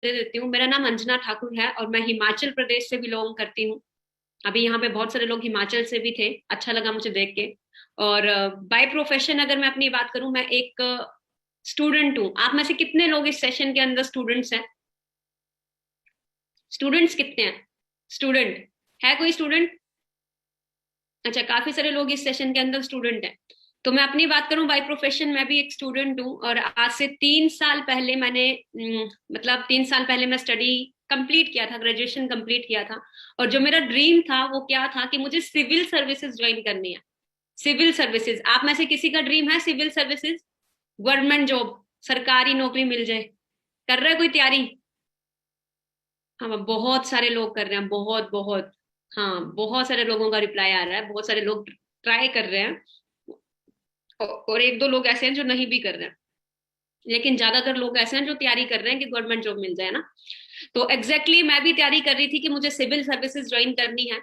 देती हूँ। मेरा नाम अंजना ठाकुर है और मैं हिमाचल प्रदेश से बिलोंग करती हूँ। अभी यहाँ पे बहुत सारे लोग हिमाचल से भी थे, अच्छा लगा मुझे देख के। और बाय प्रोफेशन अगर मैं अपनी बात करूँ, मैं एक स्टूडेंट हूँ। आप में से कितने लोग इस सेशन के अंदर स्टूडेंट्स हैं? स्टूडेंट्स कितने हैं? स्टूडेंट है कोई स्टूडेंट? अच्छा, काफी सारे लोग इस सेशन के अंदर स्टूडेंट हैं। तो मैं अपनी बात करूं, बाय प्रोफेशन मैं भी एक स्टूडेंट हूं और आज से 3 साल पहले मैंने मतलब 3 साल पहले मैं स्टडी कंप्लीट किया था, ग्रेजुएशन कंप्लीट किया था। और जो मेरा ड्रीम था वो क्या था कि मुझे सिविल सर्विसेज ज्वाइन करनी है। सिविल सर्विसेज, आप में से किसी का ड्रीम है सिविल सर्विसेज? गवर्नमेंट जॉब, सरकारी नौकरी मिल जाए, कर रहा है कोई तैयारी? हाँ, बहुत सारे लोग कर रहे हैं, बहुत बहुत। हाँ, बहुत सारे लोगों का रिप्लाई आ रहा है, बहुत सारे लोग ट्राई कर रहे हैं। और एक दो लोग ऐसे हैं जो नहीं भी कर रहे हैं, लेकिन ज्यादातर लोग ऐसे हैं जो तैयारी कर रहे हैं कि गवर्नमेंट जॉब मिल जाए ना। तो एग्जैक्टली मैं भी तैयारी कर रही थी कि मुझे सिविल सर्विसेज ज्वाइन करनी है।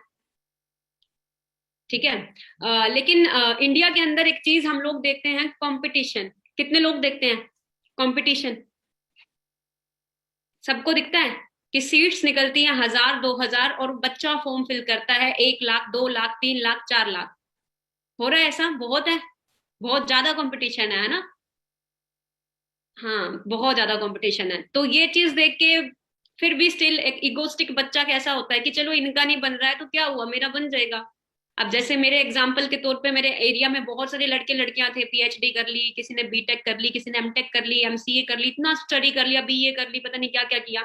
ठीक है। लेकिन इंडिया के अंदर एक चीज हम लोग देखते हैं, कंपटीशन। कितने लोग देखते हैं कंपटीशन? सबको दिखता है कि सीट्स निकलती हैं 1000 2000 और बच्चा फॉर्म फिल करता है 1 लाख 2 लाख 3 लाख 4 लाख। हो रहा है ऐसा? बहुत है, बहुत ज्यादा कंपटीशन है ना। हाँ, बहुत ज्यादा कंपटीशन है। तो ये चीज देख के फिर भी स्टिल एक इगोस्टिक बच्चा कैसा होता है कि चलो इनका नहीं बन रहा है तो क्या हुआ, मेरा बन जाएगा। अब जैसे मेरे एग्जाम्पल के तौर पे, मेरे एरिया में बहुत सारे लड़के लड़कियां थे, पीएचडी कर ली, किसी ने बीटेक कर ली, किसी ने एमटेक कर ली, एमसीए कर ली, इतना स्टडी कर लिया, बीए कर ली, पता नहीं क्या क्या किया।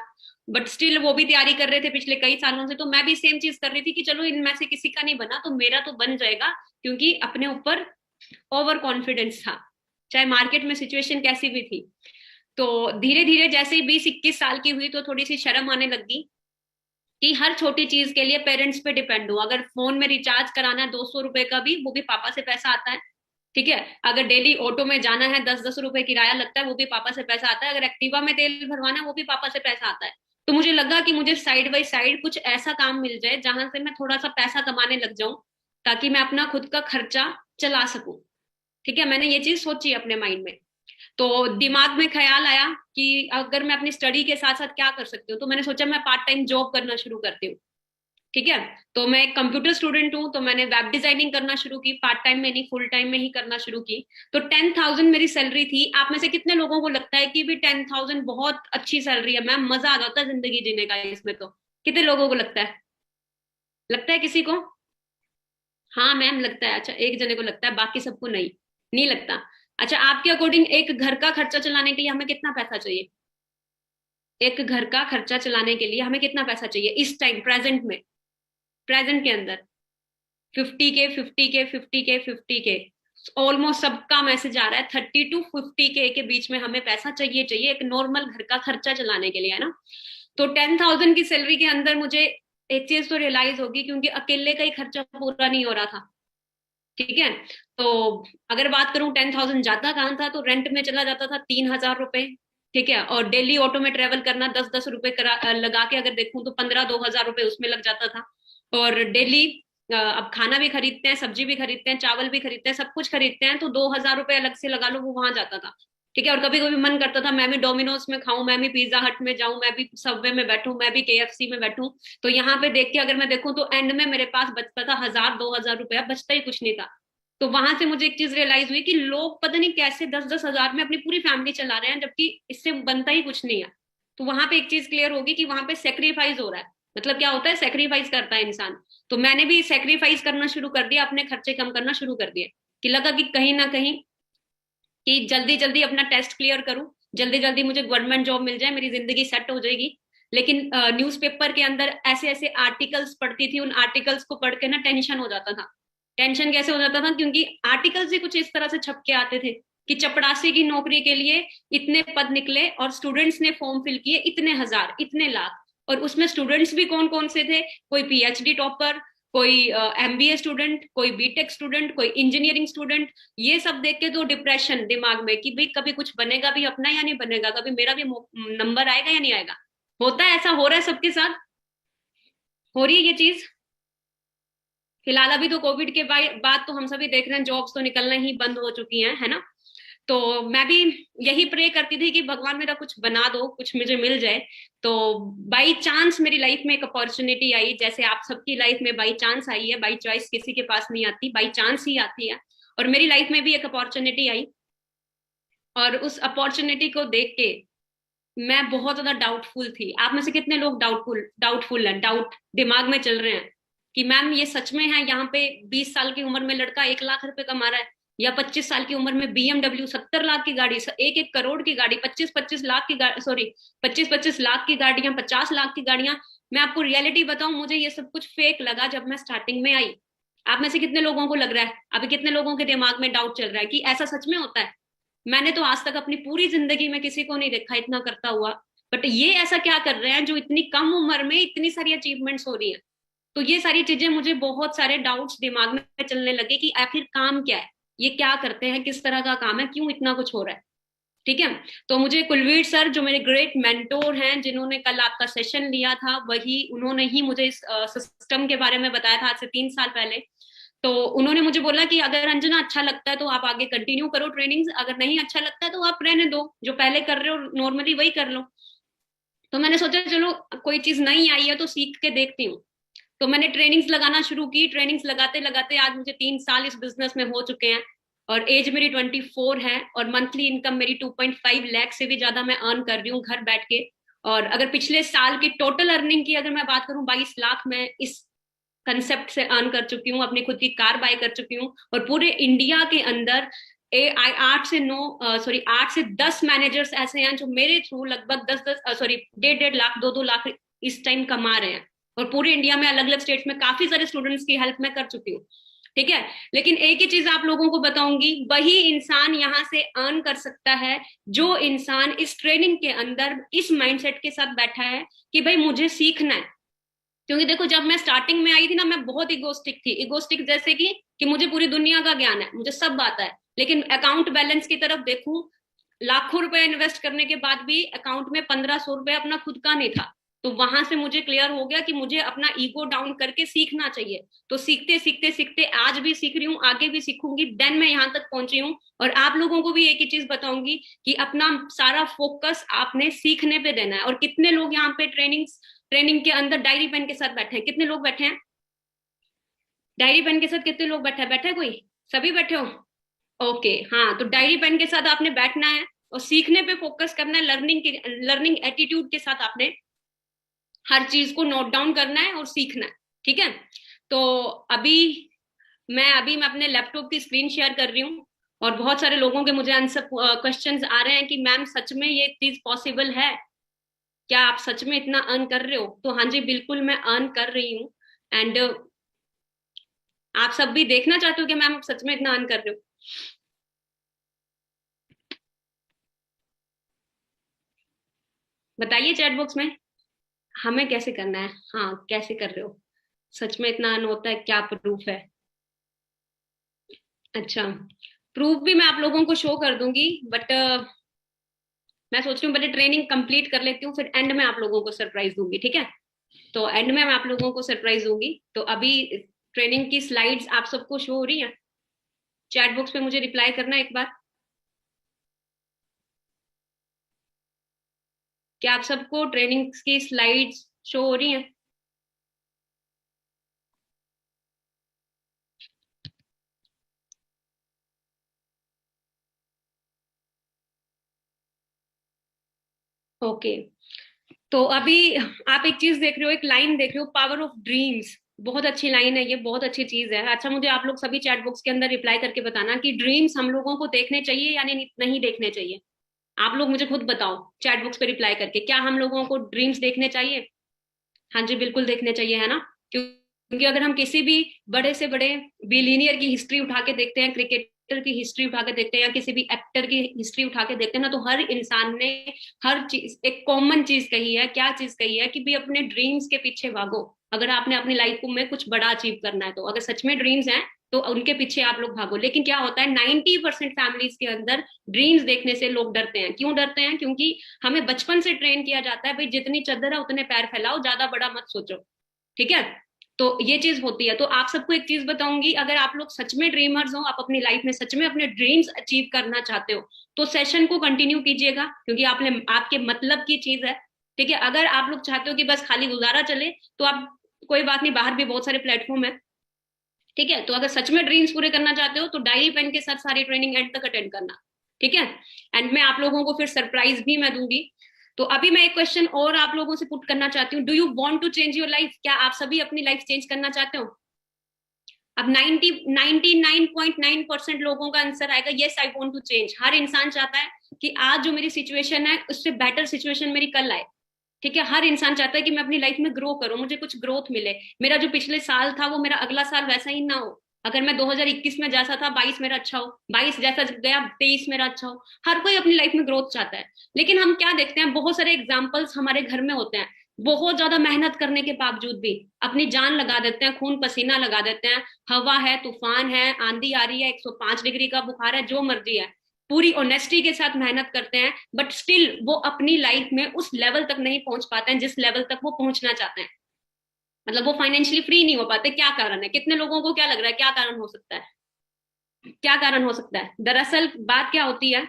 बट स्टिल वो भी तैयारी कर रहे थे पिछले कई सालों से। तो मैं भी सेम चीज कर रही थी कि चलो इनमें से किसी का नहीं बना तो मेरा तो बन जाएगा, क्योंकि अपने ऊपर ओवर कॉन्फिडेंस था, चाहे मार्केट में सिचुएशन कैसी भी थी। तो धीरे धीरे जैसे ही 20 21 साल की हुई तो थोड़ी सी शर्म आने लगी कि हर छोटी चीज के लिए पेरेंट्स पे डिपेंड हूँ। अगर फोन में रिचार्ज कराना है 200 रुपए का भी, वो भी पापा से पैसा आता है। ठीक है। अगर डेली ऑटो में जाना है, 10 10 रुपए किराया लगता है, वो भी पापा से पैसा आता है। अगर एक्टिवा में तेल भरवाना है, वो भी पापा से पैसा आता है। तो मुझे लगा कि मुझे साइड बाई साइड कुछ ऐसा काम मिल जाए जहां से मैं थोड़ा सा पैसा कमाने लग जाऊं, ताकि मैं अपना खुद का खर्चा चला सकूं। ठीक है, मैंने ये चीज सोची अपने माइंड में। तो दिमाग में ख्याल आया कि अगर मैं अपनी स्टडी के साथ साथ क्या कर सकती हूँ, तो मैंने सोचा मैं पार्ट टाइम जॉब करना शुरू करती हूँ। ठीक है। तो मैं एक कंप्यूटर स्टूडेंट हूँ, तो मैंने वेब डिजाइनिंग करना शुरू की, पार्ट टाइम में नहीं, फुल टाइम में ही करना शुरू की। तो 10,000 मेरी सैलरी थी। आप में से कितने लोगों को लगता है कि भी 10,000 बहुत अच्छी सैलरी है मैम, मजा आ जाता है जिंदगी जीने का इसमें? तो कितने लोगों को लगता है? लगता है किसी को? हाँ मैम लगता है। अच्छा, एक जने को लगता है, बाकी सबको नहीं, नहीं लगता। अच्छा, आपके अकॉर्डिंग एक घर का खर्चा चलाने के लिए हमें कितना पैसा चाहिए? एक घर का खर्चा चलाने के लिए हमें कितना पैसा चाहिए इस टाइम, प्रेजेंट में, प्रेजेंट के अंदर? 50K 50K 50K 50K। Almost सबका मैसेज आ रहा है 30 to 50K के बीच में हमें पैसा चाहिए, चाहिए एक नॉर्मल घर का खर्चा चलाने के लिए, है ना। तो 10,000 की सैलरी के अंदर मुझे एक चीज तो रियलाइज होगी, क्योंकि अकेले का ही खर्चा पूरा नहीं हो रहा था। ठीक है। तो अगर बात करूं 10,000 जाता कहाँ था, तो रेंट में चला जाता था 3,000 रुपए। ठीक है। और डेली ऑटो में ट्रेवल करना 10 10 रुपए लगा के अगर देखूं तो 15 2 हजार रुपए उसमें लग जाता था। और डेली अब खाना भी खरीदते हैं, सब्जी भी खरीदते हैं, चावल भी खरीदते हैं, सब कुछ खरीदते हैं, तो 2,000 रुपए अलग से लगा लो, वो वहां जाता था। ठीक है। और कभी कभी मन करता था मैं भी डोमिनोज में खाऊं, मैं भी पिज्जा हट में जाऊं, मैं भी सबवे में बैठूं, मैं भी केएफसी में बैठूं। तो यहाँ पे देख के अगर मैं देखूं तो एंड में मेरे पास बचता था 1000 2000 रुपया, बचता ही कुछ नहीं था। तो वहां से मुझे एक चीज रियलाइज हुई कि लोग पता नहीं कैसे 10 10 हजार में अपनी पूरी फैमिली चला रहे हैं, जबकि इससे बनता ही कुछ नहीं है। तो वहां पे एक चीज क्लियर होगी कि वहां पे सेक्रीफाइस हो रहा है। मतलब क्या होता है, सेक्रीफाइस करता है इंसान। तो मैंने भी सेक्रीफाइस करना शुरू कर दिया, अपने खर्चे कम करना शुरू कर दिए। कि लगा कि कहीं ना कहीं कि जल्दी जल्दी अपना टेस्ट क्लियर करूं, जल्दी जल्दी मुझे गवर्नमेंट जॉब मिल जाए, मेरी जिंदगी सेट हो जाएगी। लेकिन न्यूज़पेपर के अंदर ऐसे ऐसे आर्टिकल्स पढ़ती थी, उन आर्टिकल्स को पढ़ के ना टेंशन हो जाता था। टेंशन कैसे हो जाता था, क्योंकि आर्टिकल्स ही कुछ इस तरह से छप के आते थे कि चपड़ासी की नौकरी के लिए इतने पद निकले और स्टूडेंट्स ने फॉर्म फिल किए इतने हजार इतने लाख। और उसमें स्टूडेंट्स भी कौन कौन से थे? कोई पीएचडी टॉपर, कोई एमबीए स्टूडेंट, कोई बीटेक स्टूडेंट, कोई इंजीनियरिंग स्टूडेंट। ये सब देख के तो डिप्रेशन दिमाग में कि भाई कभी कुछ बनेगा भी अपना या नहीं बनेगा, कभी मेरा भी नंबर आएगा या नहीं आएगा। होता है ऐसा, हो रहा है सबके साथ, हो रही है ये चीज। फिलहाल अभी तो कोविड के बाद तो हम सभी देख रहे हैं जॉब्स तो निकलना ही बंद हो चुकी हैं, है ना। तो मैं भी यही प्रे करती थी कि भगवान मेरा कुछ बना दो, कुछ मुझे मिल जाए। तो बाई चांस मेरी लाइफ में एक अपॉर्चुनिटी आई, जैसे आप सबकी लाइफ में बाई चांस आई है, बाई चॉइस किसी के पास नहीं आती, बाई चांस ही आती है। और मेरी लाइफ में भी एक अपॉर्चुनिटी आई, और उस अपॉर्चुनिटी को देख के मैं बहुत ज्यादा डाउटफुल थी। आप में से कितने लोग डाउटफुल डाउटफुल हैं, डाउट दिमाग में चल रहे हैं कि मैम ये सच में है, यहाँ पे 20 साल की उम्र में लड़का 1 लाख रुपए कमा रहा है, या 25 साल की उम्र में BMW 70 लाख की गाड़ी, 1-1 करोड़ की गाड़ी, 25-25 लाख की गाड़ी, सॉरी 25-25 लाख की गाड़ियां, 50 लाख की गाड़ियां। मैं आपको रियलिटी बताऊं, मुझे ये सब कुछ फेक लगा जब मैं स्टार्टिंग में आई। आप में से कितने लोगों को लग रहा है, अभी कितने लोगों के दिमाग में डाउट चल रहा है कि ऐसा सच में होता है? मैंने तो आज तक अपनी पूरी जिंदगी में किसी को नहीं देखा इतना करता हुआ, बट ये ऐसा क्या कर रहे हैं जो इतनी कम उम्र में इतनी सारी अचीवमेंट्स हो रही हैं। तो ये सारी चीजें, मुझे बहुत सारे डाउट्स दिमाग में चलने लगे कि आखिर काम क्या है, ये क्या करते हैं, किस तरह का काम है, क्यों इतना कुछ हो रहा है। ठीक है। तो मुझे कुलवीर सर, जो मेरे ग्रेट मेंटोर हैं, जिन्होंने कल आपका सेशन लिया था, वही उन्होंने ही मुझे इस सिस्टम के बारे में बताया था आज से 3 साल पहले। तो उन्होंने मुझे बोला कि अगर अंजना अच्छा लगता है तो आप आगे कंटिन्यू करो ट्रेनिंग्स, अगर नहीं अच्छा लगता है तो आप रहने दो, जो पहले कर रहे हो नॉर्मली वही कर लो। तो मैंने सोचा चलो कोई चीज नई आई है तो सीख के देखती हूँ। तो मैंने ट्रेनिंग्स लगाना शुरू की, ट्रेनिंग्स लगाते लगाते आज मुझे 3 साल इस बिजनेस में हो चुके हैं, और एज मेरी 24 है, और मंथली इनकम मेरी 2.5 लाख से भी ज्यादा मैं अर्न कर रही हूँ घर बैठ के। और अगर पिछले साल की टोटल अर्निंग की अगर मैं बात करूं, 22 लाख मैं इस कंसेप्ट से अर्न कर चुकी हूँ, अपनी खुद की कार बाय कर चुकी हूँ। और पूरे इंडिया के अंदर 8 से 10 मैनेजर्स ऐसे हैं जो मेरे थ्रू लगभग 1.5 लाख 2-2 लाख इस टाइम कमा रहे हैं। और पूरे इंडिया में अलग अलग स्टेट्स में काफी सारे स्टूडेंट्स की हेल्प मैं कर चुकी हूँ। ठीक है। लेकिन एक ही चीज आप लोगों को बताऊंगी, वही इंसान यहाँ से अर्न कर सकता है जो इंसान इस ट्रेनिंग के अंदर इस माइंडसेट के साथ बैठा है कि भाई मुझे सीखना है। क्योंकि देखो, जब मैं स्टार्टिंग में आई थी ना, मैं बहुत इगोस्टिक थी। इगोस्टिक जैसे कि मुझे पूरी दुनिया का ज्ञान है, मुझे सब आता है, लेकिन अकाउंट बैलेंस की तरफ देखूं, लाखों रुपए इन्वेस्ट करने के बाद भी अकाउंट में 1500 रुपए अपना खुद का नहीं था। तो वहां से मुझे क्लियर हो गया कि मुझे अपना ईगो डाउन करके सीखना चाहिए। तो सीखते सीखते सीखते आज भी सीख रही हूँ, आगे भी सीखूंगी, देन मैं यहाँ तक पहुंची हूँ। और आप लोगों को भी एक ही चीज बताऊंगी कि अपना सारा फोकस आपने सीखने पे देना है। और कितने लोग यहाँ पे ट्रेनिंग के अंदर डायरी पेन के साथ बैठे हैं? कितने लोग बैठे हैं डायरी पेन के साथ? कितने लोग बैठे हैं कोई? सभी बैठे हो? ओके, हाँ। तो डायरी पेन के साथ आपने बैठना है और सीखने पे फोकस करना है, लर्निंग एटीट्यूड के साथ आपने हर चीज को नोट डाउन करना है और सीखना है। ठीक है। तो अभी मैं अपने लैपटॉप की स्क्रीन शेयर कर रही हूँ, और बहुत सारे लोगों के मुझे आंसर क्वेश्चंस आ रहे हैं कि मैम सच में ये चीज पॉसिबल है क्या? आप सच में इतना अर्न कर रहे हो? तो हाँ जी, बिल्कुल मैं अर्न कर रही हूँ। एंड आप सब भी देखना चाहते हो कि मैम सच में इतना अर्न कर रहे हो? बताइए चैट बॉक्स में, हमें कैसे करना है, हाँ कैसे कर रहे हो, सच में इतना अर्न होता है, क्या प्रूफ है? अच्छा, प्रूफ भी मैं आप लोगों को शो कर दूंगी, बट मैं सोच रही हूँ पहले ट्रेनिंग कंप्लीट कर लेती हूँ, फिर एंड में आप लोगों को सरप्राइज दूंगी। ठीक है। तो एंड में मैं आप लोगों को सरप्राइज दूंगी। तो अभी ट्रेनिंग की स्लाइड्स आप सबको शो हो रही हैं? चैट बॉक्स पे मुझे रिप्लाई करना एक बार। क्या आप सबको ट्रेनिंग की स्लाइड्स शो हो रही हैं? ओके। तो अभी आप एक चीज देख रहे हो, एक लाइन देख रहे हो, पावर ऑफ ड्रीम्स। बहुत अच्छी लाइन है ये, बहुत अच्छी चीज है। अच्छा, मुझे आप लोग सभी चैट बॉक्स के अंदर रिप्लाई करके बताना कि ड्रीम्स हम लोगों को देखने चाहिए या नहीं देखने चाहिए। आप लोग मुझे खुद बताओ चैट बॉक्स पे रिप्लाई करके, क्या हम लोगों को ड्रीम्स देखने चाहिए? हाँ जी, बिल्कुल देखने चाहिए, है ना? क्योंकि अगर हम किसी भी बड़े से बड़े बिलीनियर की हिस्ट्री उठा के देखते हैं, क्रिकेटर की हिस्ट्री उठा के देखते हैं, या किसी भी एक्टर की हिस्ट्री उठा के देखते हैं ना, तो हर इंसान ने हर चीज, एक कॉमन चीज कही है। क्या चीज कही है? कि भी अपने ड्रीम्स के पीछे भागो। अगर आपने अपनी लाइफ में कुछ बड़ा अचीव करना है, तो अगर सच में ड्रीम्स हैं तो उनके पीछे आप लोग भागो। लेकिन क्या होता है, 90% फैमिलीज के अंदर ड्रीम्स देखने से लोग डरते हैं। क्यों डरते हैं? क्योंकि हमें बचपन से ट्रेन किया जाता है, भाई जितनी चद्दर है उतने पैर फैलाओ, ज्यादा बड़ा मत सोचो। ठीक है। तो ये चीज होती है। तो आप सबको एक चीज बताऊंगी, अगर आप लोग सच में ड्रीमर्स हो, आप अपनी लाइफ में सच में अपने ड्रीम्स अचीव करना चाहते हो, तो सेशन को कंटिन्यू कीजिएगा, क्योंकि आपने आपके मतलब की चीज है। ठीक है, अगर आप लोग चाहते हो कि बस खाली गुजारा चले, तो आप कोई बात नहीं, बाहर भी बहुत सारे प्लेटफॉर्म है। ठीक है, तो अगर सच में ड्रीम्स पूरे करना चाहते हो तो डायरी पेन के साथ सारी ट्रेनिंग एंड तक अटेंड करना। ठीक है, एंड मैं आप लोगों को फिर सरप्राइज भी मैं दूंगी। तो अभी मैं एक क्वेश्चन और आप लोगों से पुट करना चाहती हूँ, do you want to change your life? क्या आप सभी अपनी लाइफ चेंज करना चाहते हो? अब 99.9% लोगों का आंसर आएगा yes I want to change. हर इंसान चाहता है कि आज जो मेरी सिचुएशन है उससे बेटर सिचुएशन मेरी कल आए। ठीक है, हर इंसान चाहता है कि मैं अपनी लाइफ में ग्रो करूं, मुझे कुछ ग्रोथ मिले, मेरा जो पिछले साल था वो मेरा अगला साल वैसा ही ना हो। अगर मैं 2021 में जैसा था 22 मेरा अच्छा हो, 22 जैसा गया 23 मेरा अच्छा हो। हर कोई अपनी लाइफ में ग्रोथ चाहता है। लेकिन हम क्या देखते हैं, बहुत सारे एग्जाम्पल्स हमारे घर में होते हैं, बहुत ज्यादा मेहनत करने के बावजूद भी अपनी जान लगा देते हैं, खून पसीना लगा देते हैं, हवा है, तूफान है, आंधी आ रही है, 105 डिग्री का बुखार है, जो मर्जी है, पूरी ऑनेस्टी के साथ मेहनत करते हैं, बट स्टिल वो अपनी लाइफ में उस लेवल तक नहीं पहुंच पाते हैं जिस लेवल तक वो पहुंचना चाहते हैं। मतलब वो फाइनेंशियली फ्री नहीं हो पाते। क्या कारण है? कितने लोगों को क्या लग रहा है क्या कारण हो सकता है? क्या कारण हो सकता है? दरअसल बात क्या होती है,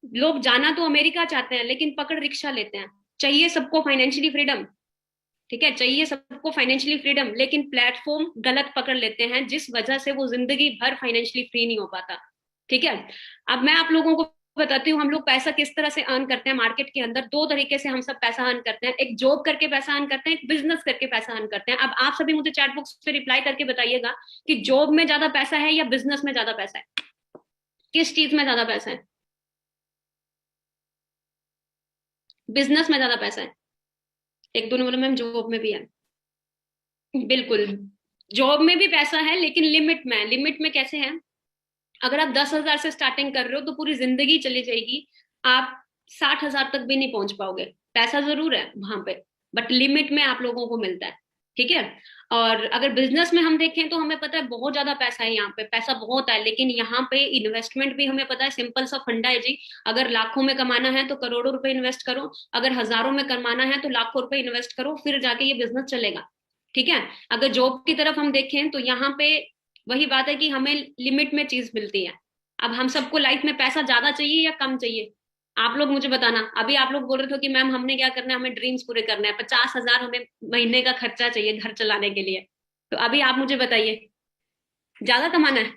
लोग जाना तो अमेरिका चाहते हैं लेकिन पकड़ रिक्शा लेते हैं। चाहिए सबको फाइनेंशियली फ्रीडम, ठीक है, चाहिए सबको फाइनेंशियली फ्रीडम, लेकिन प्लेटफॉर्म गलत पकड़ लेते हैं जिस वजह से वो जिंदगी भर फाइनेंशियली फ्री नहीं हो पाता। ठीक है, अब मैं आप लोगों को बताती हूँ हम लोग पैसा किस तरह से अर्न करते हैं मार्केट के अंदर। दो तरीके से हम सब पैसा अर्न करते हैं, एक जॉब करके पैसा अर्न करते हैं, एक बिजनेस करके पैसा अर्न करते हैं। अब आप सभी मुझे चैट बॉक्स पे रिप्लाई करके बताइएगा कि जॉब में ज्यादा पैसा है या बिजनेस में ज्यादा पैसा है, किस चीज में ज्यादा पैसा है? बिजनेस में ज्यादा पैसा है। एक दो ने बोला मैम जॉब में भी है। बिल्कुल, जॉब में भी पैसा है लेकिन लिमिट में। लिमिट में कैसे है? अगर आप 10,000 से स्टार्टिंग कर रहे हो तो पूरी जिंदगी चली जाएगी, आप 60,000 तक भी नहीं पहुंच पाओगे। पैसा जरूर है वहां पे, बट लिमिट में आप लोगों को मिलता है। ठीक है, और अगर बिजनेस में हम देखें तो हमें पता है बहुत ज्यादा पैसा है, यहाँ पे पैसा बहुत है, लेकिन यहाँ पे इन्वेस्टमेंट भी हमें पता है। सिंपल सा फंडा है जी, अगर लाखों में कमाना है तो करोड़ों रुपए इन्वेस्ट करो, अगर हजारों में कमाना है तो लाखों रुपए इन्वेस्ट करो, फिर जाके ये बिजनेस चलेगा। ठीक है, अगर जॉब की तरफ हम देखें तो यहाँ पे वही बात है कि हमें लिमिट में चीज मिलती है। अब हम सबको लाइफ में पैसा ज्यादा चाहिए या कम चाहिए? आप लोग मुझे बताना। अभी आप लोग बोल रहे थे कि मैम हमने क्या करना है, हमें ड्रीम्स पूरे करने हैं, 50,000 हमें महीने का खर्चा चाहिए घर चलाने के लिए। तो अभी आप मुझे बताइए, ज्यादा कमाना है?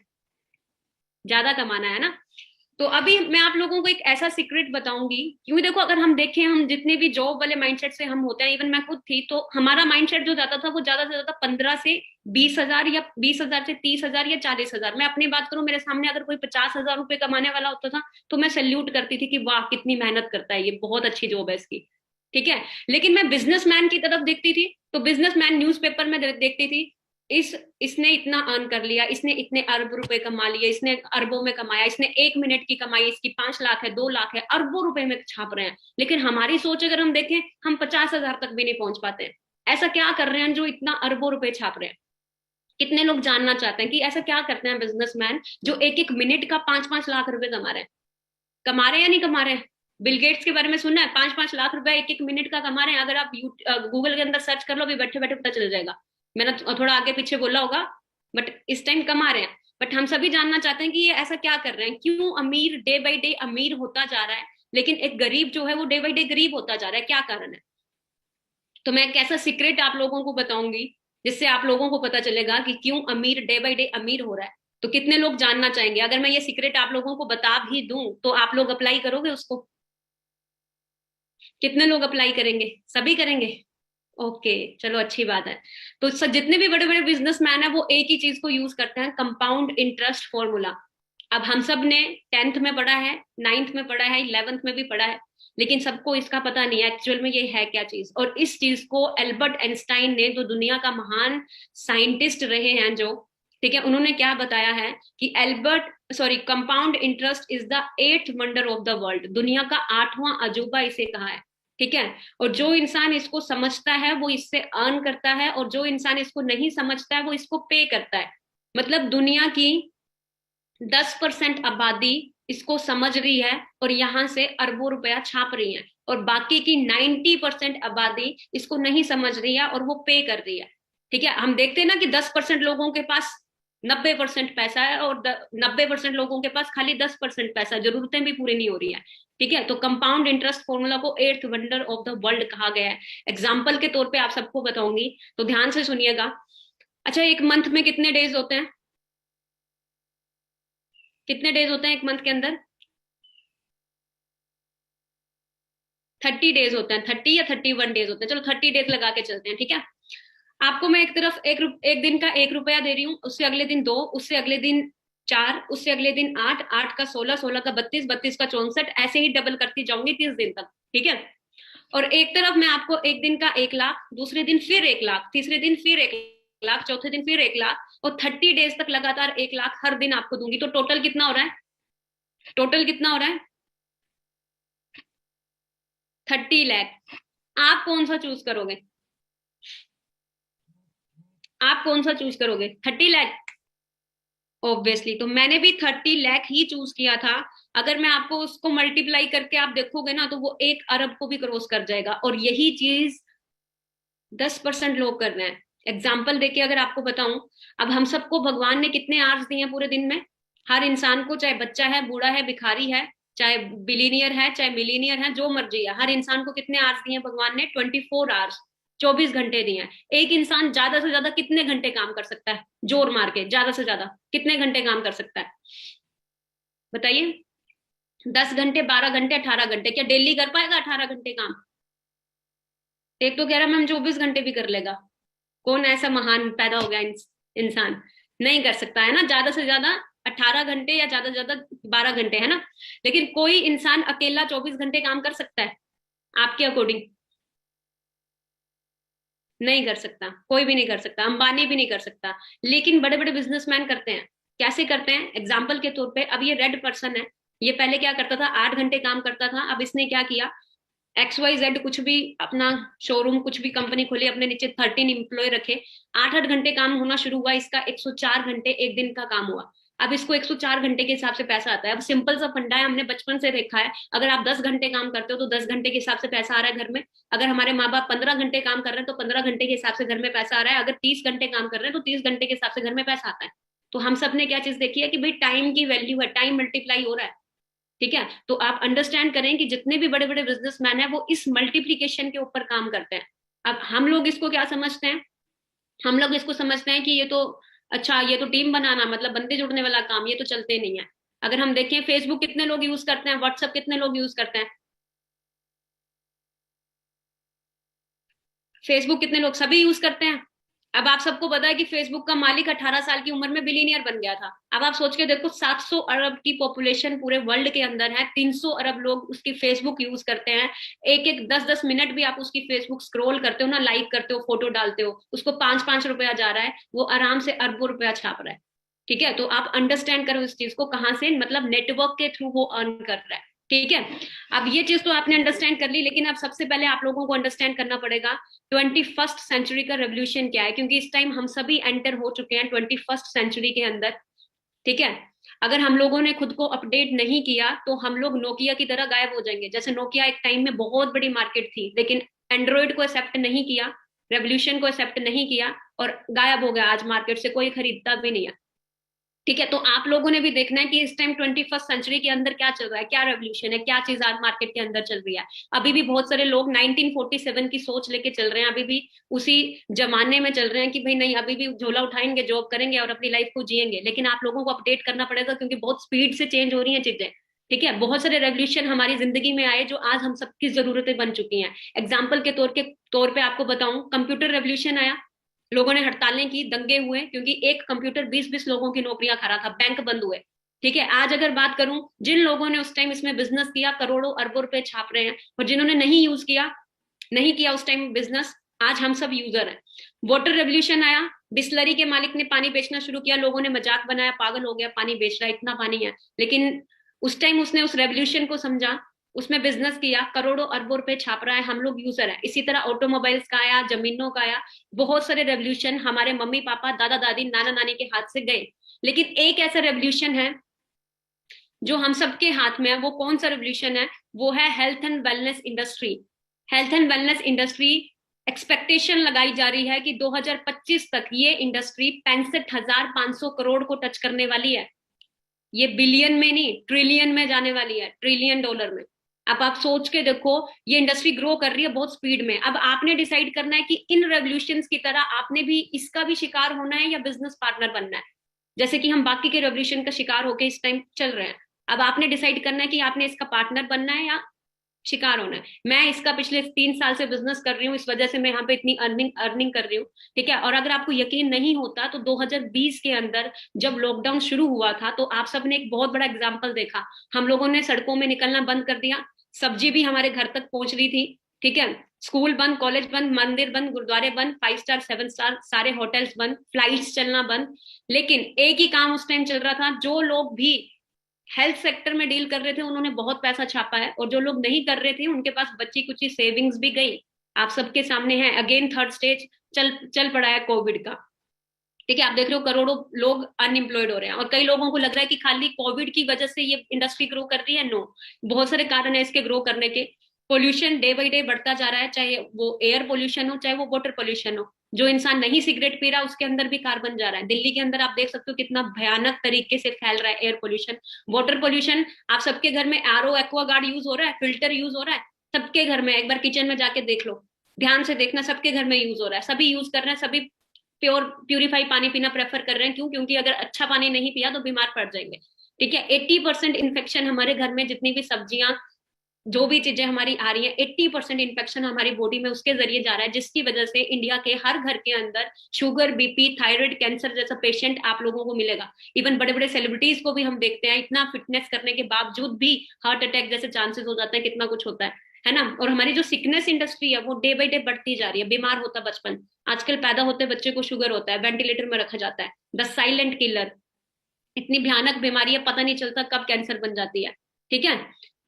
ज्यादा कमाना है ना? तो अभी मैं आप लोगों को एक ऐसा सीक्रेट बताऊंगी, क्योंकि देखो अगर हम देखें, हम जितने भी जॉब वाले माइंडसेट से हम होते हैं, इवन मैं खुद थी, तो हमारा माइंडसेट जो जाता था वो ज्यादा से ज्यादा 15 से 20,000 या 20,000 से 30,000 या 40,000। मैं अपनी बात करूं, मेरे सामने अगर कोई 50,000 रुपए कमाने वाला होता था तो मैं सैल्यूट करती थी कि वाह कितनी मेहनत करता है, ये बहुत अच्छी जॉब है इसकी। ठीक है, लेकिन मैं बिजनेसमैन की तरफ देखती थी तो बिजनेसमैन न्यूज़पेपर में देखती थी, इस इसने इतना अर्न कर लिया, इसने इतने अरब रुपए कमा लिए, इसने अरबों में कमाया, इसने 1 मिनट की कमाई इसकी 5 लाख है, 2 लाख है, अरबों रुपए में छाप रहे हैं। लेकिन हमारी सोच अगर हम देखें, हम 50,000 तक भी नहीं पहुंच पाते हैं। ऐसा क्या कर रहे हैं जो इतना अरबों रुपए छाप रहे हैं? कितने लोग जानना चाहते हैं कि ऐसा क्या करते हैं बिजनेसमैन जो एक एक मिनट का 5-5 लाख रुपए कमा रहे हैं? कमा रहे हैं या नहीं कमा रहे हैं? बिल गेट्स के बारे में सुनना है, 5-5 लाख रुपए एक एक मिनट का कमा रहे हैं। अगर आप गूगल के अंदर सर्च कर लो, अभी बैठे बैठे पता चल जाएगा। मैंने थोड़ा आगे पीछे बोला होगा, बट इस टाइम कमा रहे हैं। बट हम सभी जानना चाहते हैं कि ये ऐसा क्या कर रहे हैं, क्यों अमीर डे बाई डे अमीर होता जा रहा है, लेकिन एक गरीब जो है वो डे बाई डे गरीब होता जा रहा है? क्या कारण है? तो मैं एक ऐसा सीक्रेट आप लोगों को बताऊंगी जिससे आप लोगों को पता चलेगा कि क्यों अमीर डे बाई डे अमीर हो रहा है। तो कितने लोग जानना चाहेंगे? अगर मैं ये सीक्रेट आप लोगों को बता भी दूं तो आप लोग अप्लाई करोगे उसको? कितने लोग अप्लाई करेंगे? सभी करेंगे? ओके, चलो अच्छी बात है। तो जितने भी बड़े बड़े बिजनेसमैन है वो एक ही चीज को यूज करते हैं, कंपाउंड इंटरेस्ट फॉर्मूला। अब हम सब ने 10th में पढ़ा है, 9th में पढ़ा है, 11th में भी पढ़ा है, लेकिन सबको इसका पता नहीं है एक्चुअल में ये है क्या चीज। और इस चीज को एल्बर्ट आइंस्टाइन ने, जो दुनिया का महान साइंटिस्ट रहे हैं जो, ठीक है, उन्होंने क्या बताया है कि compound interest is the 8th wonder of the world, दुनिया का 8वां अजूबा इसे कहा है। ठीक है, और जो इंसान इसको समझता है वो इससे अर्न करता है, और जो इंसान इसको नहीं समझता है वो इसको पे करता है। मतलब दुनिया की 10% आबादी इसको समझ रही है और यहां से अरबों रुपया छाप रही है। और बाकी की 90% आबादी इसको नहीं समझ रही है और वो पे कर रही है। ठीक है, हम देखते हैं ना कि 10% लोगों के पास 90% पैसा है और 90% लोगों के पास खाली 10% पैसा, जरूरतें भी पूरी नहीं हो रही है। ठीक है, तो कंपाउंड इंटरेस्ट फॉर्मूला को eighth wonder of the world कहा गया है। एग्जाम्पल के तौर पे आप सबको बताऊंगी, तो ध्यान से सुनिएगा। अच्छा, एक मंथ में कितने डेज होते हैं? कितने डेज होते हैं एक मंथ के अंदर? 30 डेज होते हैं, 30 या 31 डेज होते हैं, चलो 30 डेज लगा के चलते हैं। ठीक है, आपको मैं एक तरफ एक दिन का 1 रुपया दे रही हूँ, उससे अगले दिन 2, उससे अगले दिन 4, उससे अगले दिन 8, 8 का 16, 16 का 32, 32 का 64, ऐसे ही डबल करती जाऊंगी 30 दिन तक। ठीक है, और एक तरफ मैं आपको एक दिन का 1 लाख, दूसरे दिन फिर 1 लाख, तीसरे दिन फिर 1 लाख, चौथे दिन फिर 1 लाख, और 30 डेज तक लगातार 1 लाख हर दिन आपको दूंगी। तो टोटल कितना हो रहा है? टोटल कितना हो रहा है? 30 लाख। आप कौन सा चूज करोगे? आप कौन सा चूज करोगे? 30 लाख? ऑब्वियसली, तो मैंने भी 30 लाख ही चूज किया था। अगर मैं आपको उसको मल्टीप्लाई करके आप देखोगे ना, तो वो 1 अरब को भी क्रॉस कर जाएगा, और यही चीज 10% लोग कर रहे हैं। एग्जाम्पल देके अगर आपको बताऊं, अब हम सबको भगवान ने कितने आवर्स दिए हैं पूरे दिन में? हर इंसान को, चाहे बच्चा है, बूढ़ा है, भिखारी है, चाहे बिलीनियर है, चाहे मिलीनियर है, जो मर्जी है, हर इंसान को कितने आवर्स दिए हैं भगवान ने? 24 आवर्स, 24 घंटे दिए हैं। एक इंसान ज्यादा से ज्यादा कितने घंटे काम कर सकता है? जोर मार के ज्यादा से ज्यादा कितने घंटे काम कर सकता है? बताइए। 10 घंटे, 12 घंटे, 18 घंटे? क्या डेली कर पाएगा 18 घंटे काम? एक तो कह रहा मैम 24 घंटे भी कर लेगा। कौन ऐसा महान पैदा हो गया इंसान? नहीं कर सकता है ना, ज्यादा से ज्यादा 18 घंटे या ज्यादा से ज्यादा 12 घंटे, है ना? लेकिन कोई इंसान अकेला 24 घंटे काम कर सकता है आपके अकॉर्डिंग? नहीं कर सकता, कोई भी नहीं कर सकता, अंबानी भी नहीं कर सकता। लेकिन बड़े बड़े बिजनेसमैन करते हैं। कैसे करते हैं? एग्जाम्पल के तौर पे, अब ये रेड पर्सन है, ये पहले क्या करता था? 8 घंटे काम करता था। अब इसने क्या किया? XYZ कुछ भी अपना शोरूम, कुछ भी कंपनी खोली, अपने नीचे 13 एम्प्लॉय रखे, 8 8 घंटे काम होना शुरू हुआ इसका, 104 घंटे एक दिन का काम हुआ। अब इसको 104 घंटे के हिसाब से पैसा आता है। अब सिंपल सा फंडा है, हमने बचपन से देखा है, अगर आप 10 घंटे काम करते हो तो 10 घंटे के हिसाब से पैसा आ रहा है घर में। अगर हमारे माँ बाप 15 घंटे काम कर रहे हैं तो 15 घंटे के हिसाब से घर में पैसा आ रहा है। अगर 30 घंटे काम कर रहे हैं तो 30 घंटे के हिसाब से घर में पैसा आता है। तो हम सब ने क्या चीज देखी है कि भाई टाइम की वैल्यू है, टाइम मल्टीप्लाई हो रहा है। ठीक है, तो आप अंडरस्टैंड करें कि जितने भी बड़े बड़े बिजनेसमैन हैं वो इस मल्टीप्लीकेशन के ऊपर काम करते हैं। अब हम लोग इसको क्या समझते हैं? हम लोग इसको समझते हैं कि ये तो, अच्छा ये तो टीम बनाना, मतलब बंदे जुड़ने वाला काम, ये तो चलते नहीं है। अगर हम देखें, फेसबुक कितने लोग यूज करते हैं? व्हाट्सएप कितने लोग यूज करते हैं? फेसबुक कितने लोग? सभी यूज करते हैं। अब आप सबको पता है कि फेसबुक का मालिक 18 साल की उम्र में बिलीनियर बन गया था। अब आप सोच के देखो, 700 अरब की पॉपुलेशन पूरे वर्ल्ड के अंदर है, 300 अरब लोग उसकी फेसबुक यूज करते हैं। एक एक 10 10 मिनट भी आप उसकी फेसबुक स्क्रॉल करते हो ना, लाइक करते हो, फोटो डालते हो, उसको 5 5 रुपया जा रहा है, वो आराम से अरबों रुपया छाप रहा है। ठीक है, तो आप अंडरस्टैंड करो इस चीज को, कहाँ से, मतलब नेटवर्क के थ्रू वो अर्न कर रहा है। ठीक है, अब ये चीज तो आपने अंडरस्टैंड कर ली, लेकिन अब सबसे पहले आप लोगों को अंडरस्टैंड करना पड़ेगा 21st सेंचुरी का रेवोल्यूशन क्या है, क्योंकि इस टाइम हम सभी एंटर हो चुके हैं 21st सेंचुरी के अंदर। ठीक है, अगर हम लोगों ने खुद को अपडेट नहीं किया तो हम लोग नोकिया की तरह गायब हो जाएंगे। जैसे नोकिया एक टाइम में बहुत बड़ी मार्केट थी, लेकिन एंड्रॉइड को एक्सेप्ट नहीं किया, रेवोल्यूशन को एक्सेप्ट नहीं किया, और गायब हो गया। आज मार्केट से कोई खरीदता भी नहीं है। ठीक है, तो आप लोगों ने भी देखना है कि इस टाइम 21st सेंचुरी के अंदर क्या चल रहा है, क्या रेवोल्यूशन है, क्या चीज आज मार्केट के अंदर चल रही है। अभी भी बहुत सारे लोग 1947 की सोच लेके चल रहे हैं, अभी भी उसी जमाने में चल रहे हैं कि भाई नहीं, अभी भी झोला उठाएंगे, जॉब करेंगे और अपनी लाइफ को जिएंगे। लेकिन आप लोगों को अपडेट करना पड़ेगा, क्योंकि बहुत स्पीड से चेंज हो रही है चीजें। ठीक है, बहुत सारे रेवोल्यूशन हमारी जिंदगी में आए जो आज हम सबकी जरूरतें बन चुकी हैं। एग्जाम्पल के तौर पे आपको बताऊं, कंप्यूटर रेवोल्यूशन आया, लोगों ने हड़तालें की, दंगे हुए, क्योंकि एक कंप्यूटर 20 20 लोगों की नौकरियां खा रहा था, बैंक बंद हुए। ठीक है, आज अगर बात करूं, जिन लोगों ने उस टाइम इसमें बिजनेस किया, करोड़ों अरबों रुपए छाप रहे हैं, और जिन्होंने नहीं यूज किया, नहीं किया उस टाइम बिजनेस, आज हम सब यूजर हैं। वाटर रेवोल्यूशन आया, बिस्लरी के मालिक ने पानी बेचना शुरू किया, लोगों ने मजाक बनाया, पागल हो गया, पानी बेच रहा है, इतना पानी है। लेकिन उस टाइम उसने उस रेवोल्यूशन को समझा, उसमें बिजनेस किया, करोड़ों अरबों रुपए छाप रहा है, हम लोग यूजर है। इसी तरह ऑटोमोबाइल्स का आया, जमीनों का आया, बहुत सारे रेवोल्यूशन हमारे मम्मी पापा, दादा दादी, नाना नानी के हाथ से गए। लेकिन एक ऐसा रेवोल्यूशन है जो हम सबके हाथ में है। वो कौन सा रेवोल्यूशन है? वो है health and wellness industry. Health and wellness industry, expectation लगाई जा रही है कि 2025 तक ये इंडस्ट्री 65,500 करोड़ को टच करने वाली है। ये बिलियन में नहीं, ट्रिलियन में जाने वाली है, ट्रिलियन डॉलर में। अब आप सोच के देखो, ये इंडस्ट्री ग्रो कर रही है बहुत स्पीड में। अब आपने डिसाइड करना है कि इन रेवोल्यूशंस की तरह आपने भी इसका भी शिकार होना है या बिजनेस पार्टनर बनना है, जैसे कि हम बाकी के रेवोल्यूशन का शिकार होके इस टाइम चल रहे हैं। अब आपने डिसाइड करना है कि आपने इसका पार्टनर बनना है या शिकार होना है। मैं इसका पिछले 3 साल से बिजनेस कर रही हूँ, इस वजह से मैं यहाँ पे इतनी अर्निंग अर्निंग कर रही हूँ। ठीक है, और अगर आपको यकीन नहीं होता तो 2020 के अंदर जब लॉकडाउन शुरू हुआ था तो आप सबने एक बहुत बड़ा एग्जाम्पल देखा। हम लोगों ने सड़कों में निकलना बंद कर दिया, सब्जी भी हमारे घर तक पहुंच रही थी। ठीक है, स्कूल बंद, कॉलेज बंद, मंदिर बंद, गुरुद्वारे बंद, 5 स्टार 7 स्टार सारे होटल्स बंद, फ्लाइट्स चलना बंद। लेकिन एक ही काम उस टाइम चल रहा था, जो लोग भी हेल्थ सेक्टर में डील कर रहे थे उन्होंने बहुत पैसा छापा है, और जो लोग नहीं कर रहे थे उनके पास बची कुची सेविंग्स भी गई। आप सबके सामने है, अगेन थर्ड स्टेज चल चल पड़ा है कोविड का। ठीक है, आप देख रहे हो करोड़ों लोग अनएम्प्लॉयड हो रहे हैं, और कई लोगों को लग रहा है कि खाली कोविड की वजह से ये इंडस्ट्री ग्रो कर रही है। नो, बहुत सारे कारण है इसके ग्रो करने के। पोल्यूशन डे बाई डे बढ़ता जा रहा है, चाहे वो एयर पोल्यूशन हो चाहे वो वाटर पोल्यूशन हो। जो इंसान नहीं सिगरेट पी रहा उसके अंदर भी कार्बन जा रहा है। दिल्ली के अंदर आप देख सकते हो कितना भयानक तरीके से फैल रहा है एयर पोल्यूशन। वाटर पोल्यूशन, आप सबके घर में आरओ एक्वा गार्ड यूज हो रहा है, फिल्टर यूज हो रहा है सबके घर में। एक बार किचन में जाके देख लो, ध्यान से देखना, सबके घर में यूज हो रहा है, सभी यूज कर रहे हैं, सभी प्यूरिफाई पानी पीना प्रेफर कर रहे हैं। क्यों? क्योंकि अगर अच्छा पानी नहीं पिया तो बीमार पड़ जाएंगे। ठीक है, 80% इन्फेक्शन हमारे घर में, जितनी भी सब्जियां, जो भी चीजें हमारी आ रही है, 80% इन्फेक्शन हमारी बॉडी में उसके जरिए जा रहा है, जिसकी वजह से इंडिया के हर घर के अंदर शुगर, बीपी, थायराइड, कैंसर जैसा पेशेंट आप लोगों को मिलेगा। इवन बड़े बड़े सेलिब्रिटीज को भी हम देखते हैं, इतना फिटनेस करने के बावजूद भी हार्ट अटैक जैसे चांसेस हो जाते हैं, कितना कुछ होता है ना। और हमारी जो सिकनेस इंडस्ट्री है वो डे बाई डे बढ़ती जा रही है। बीमार होता बचपन, आजकल पैदा होते बच्चे को शुगर होता है, वेंटिलेटर में रखा जाता है। द साइलेंट किलर, इतनी भयानक बीमारी है, पता नहीं चलता कब कैंसर बन जाती है। ठीक है,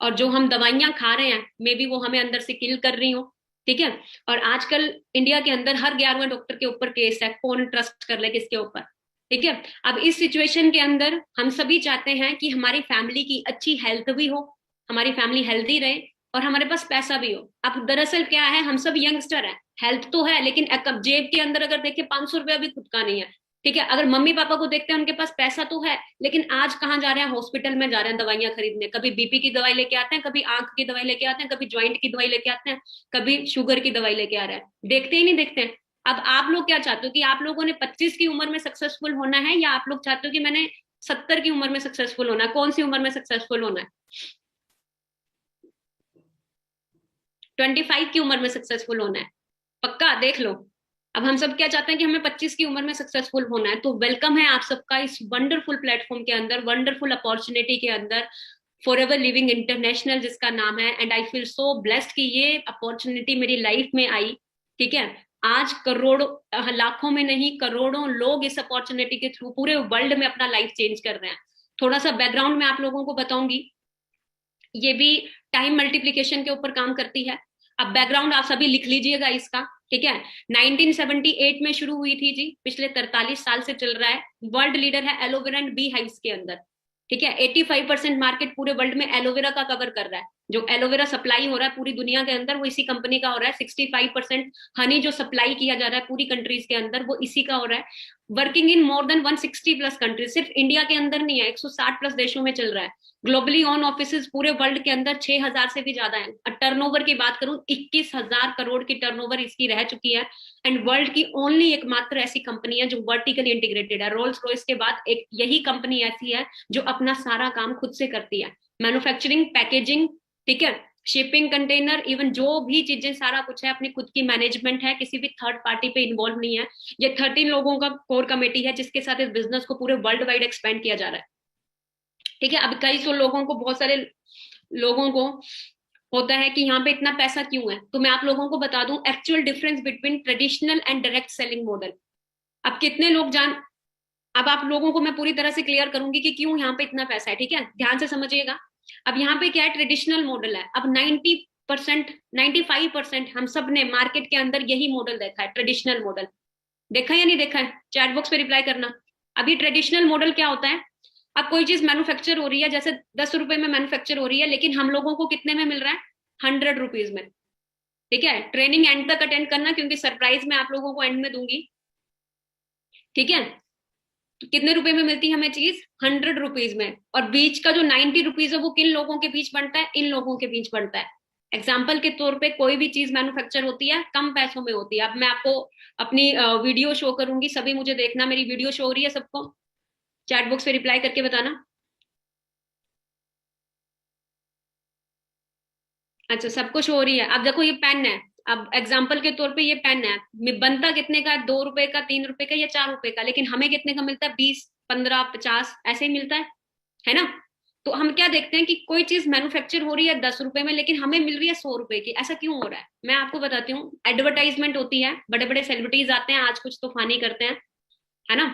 और जो हम दवाइयां खा रहे हैं मे बी वो हमें अंदर से किल कर रही हो। ठीक है, और आजकल इंडिया के अंदर हर 11वें डॉक्टर के ऊपर केस है, कौन ट्रस्ट कर ले किसके ऊपर। ठीक है, अब इस सिचुएशन के अंदर हम सभी चाहते हैं कि हमारी फैमिली की अच्छी हेल्थ भी हो, हमारी फैमिली हेल्दी रहे, और हमारे पास पैसा भी हो। अब दरअसल क्या है, हम सब यंगस्टर हैं, हेल्थ तो है लेकिन जेब के अंदर अगर देखे 500 रुपया भी खुद का नहीं है। ठीक है, अगर मम्मी पापा को देखते हैं उनके पास पैसा तो है, लेकिन आज कहाँ जा रहे हैं? हॉस्पिटल में जा रहे हैं दवाइयां खरीदने। कभी बीपी की दवाई लेके आते हैं, कभी आंख की दवाई लेके आते हैं, कभी ज्वाइंट की दवाई लेके आते हैं, कभी शुगर की दवाई लेके आ रहे हैं। देखते ही नहीं देखते हैं। अब आप लोग क्या चाहते हो कि आप लोगों ने 25 की उम्र में सक्सेसफुल होना है, या आप लोग चाहते हो कि मैंने 70 की उम्र में सक्सेसफुल होना है? कौन सी उम्र में सक्सेसफुल होना है? 25 की उम्र में सक्सेसफुल होना है? पक्का देख लो। अब हम सब क्या चाहते हैं कि हमें 25 की उम्र में सक्सेसफुल होना है। तो वेलकम है आप सबका इस वंडरफुल प्लेटफॉर्म के अंदर, वंडरफुल अपॉर्चुनिटी के अंदर, फॉर एवर लिविंग इंटरनेशनल जिसका नाम है। And I feel so blessed कि ये अपॉर्चुनिटी मेरी लाइफ में आई। ठीक है, आज करोड़ों, लाखों में नहीं करोड़ों लोग इस अपॉर्चुनिटी के थ्रू पूरे वर्ल्ड में अपना लाइफ चेंज कर रहे हैं। थोड़ा सा बैकग्राउंड में आप लोगों को बताऊंगी, ये भी टाइम मल्टीप्लीकेशन के ऊपर काम करती है। अब बैकग्राउंड आप सभी लिख लीजिएगा इसका। ठीक है, 1978 में शुरू हुई थी जी, पिछले 43 साल से चल रहा है। वर्ल्ड लीडर है एलोवेरा एंड बी हाइव्स के अंदर। ठीक है, 85% मार्केट पूरे वर्ल्ड में एलोवेरा का कवर कर रहा है। जो एलोवेरा सप्लाई हो रहा है पूरी दुनिया के अंदर वो इसी कंपनी का हो रहा है। 65% हनी जो सप्लाई किया जा रहा है पूरी कंट्रीज के अंदर वो इसी का हो रहा है। Working in more than 160 plus countries, सिर्फ इंडिया के अंदर नहीं है, 160 प्लस देशों में चल रहा है। ग्लोबली ऑन ऑफिस पूरे वर्ल्ड के अंदर 6000 से भी ज्यादा है। टर्नओवर की बात करूं, 21,000 करोड़ की टर्नओवर इसकी रह चुकी है। एंड वर्ल्ड की ओनली एकमात्र ऐसी कंपनी है जो वर्टिकली इंटीग्रेटेड है। रोल्स रॉयस के बाद एक यही कंपनी ऐसी है जो अपना सारा काम खुद से करती है, मैन्युफैक्चरिंग, पैकेजिंग, ठीक है, शिपिंग, कंटेनर, इवन जो भी चीजें सारा कुछ है अपनी खुद की मैनेजमेंट है, किसी भी थर्ड पार्टी पे इन्वॉल्व नहीं है। ये 13 लोगों का कोर कमेटी है जिसके साथ इस बिजनेस को पूरे वर्ल्ड वाइड एक्सपेंड किया जा रहा है। ठीक है, अब कई सौ लोगों को, बहुत सारे लोगों को होता है कि यहाँ पे इतना पैसा क्यों है। तो मैं आप लोगों को बता दूं actual difference between traditional and direct selling model. अब कितने लोग जान, अब आप लोगों को मैं पूरी तरह से क्लियर करूंगी कि क्यों यहाँ पे इतना पैसा है। ठीक है, ध्यान से समझिएगा। अब यहाँ पे क्या है, ट्रेडिशनल मॉडल है। अब 90%, 95% हम सब ने मार्केट के अंदर यही मॉडल देखा है, ट्रेडिशनल मॉडल। देखा या नहीं देखा है? चैट बॉक्स पे रिप्लाई करना। अभी ट्रेडिशनल मॉडल क्या होता है, अब कोई चीज मैन्युफैक्चर हो रही है, जैसे 10 रुपए में मैन्युफैक्चर हो रही है, लेकिन हम लोगों को कितने में मिल रहा है? 100 रुपीज में। ठीक है, ट्रेनिंग एंड तक अटेंड करना, क्योंकि सरप्राइज मैं आप लोगों को एंड में दूंगी। ठीक है, तो कितने रुपए में मिलती है हमें चीज? 100 रुपीज में। और बीच का जो 90 रुपीज है वो किन लोगों के बीच बनता है? इन लोगों के बीच बनता है। एग्जाम्पल के तौर पे कोई भी चीज मैन्युफैक्चर होती है कम पैसों में होती है। अब मैं आपको अपनी वीडियो शो करूंगी, सभी मुझे देखना, मेरी वीडियो शो हो रही है सबको? चैट बॉक्स पे रिप्लाई करके बताना। अच्छा, सबको शो हो रही है। अब देखो ये पेन है, अब एग्जाम्पल के तौर पे ये पेन है, बनता कितने का है? 2 रुपए का, 3 रुपए का या 4 रुपए का, लेकिन हमें कितने का मिलता है? 20, 15, 50 ऐसे ही मिलता है ना? तो हम क्या देखते हैं कि कोई चीज मैन्युफैक्चर हो रही है 10 रुपए में, लेकिन हमें मिल रही है 100 रुपए की। ऐसा क्यों हो रहा है? मैं आपको बताती हूँ। एडवर्टाइजमेंट होती है, बड़े बड़े सेलिब्रिटीज आते हैं, आज कुछ तूफानी करते हैं, है ना?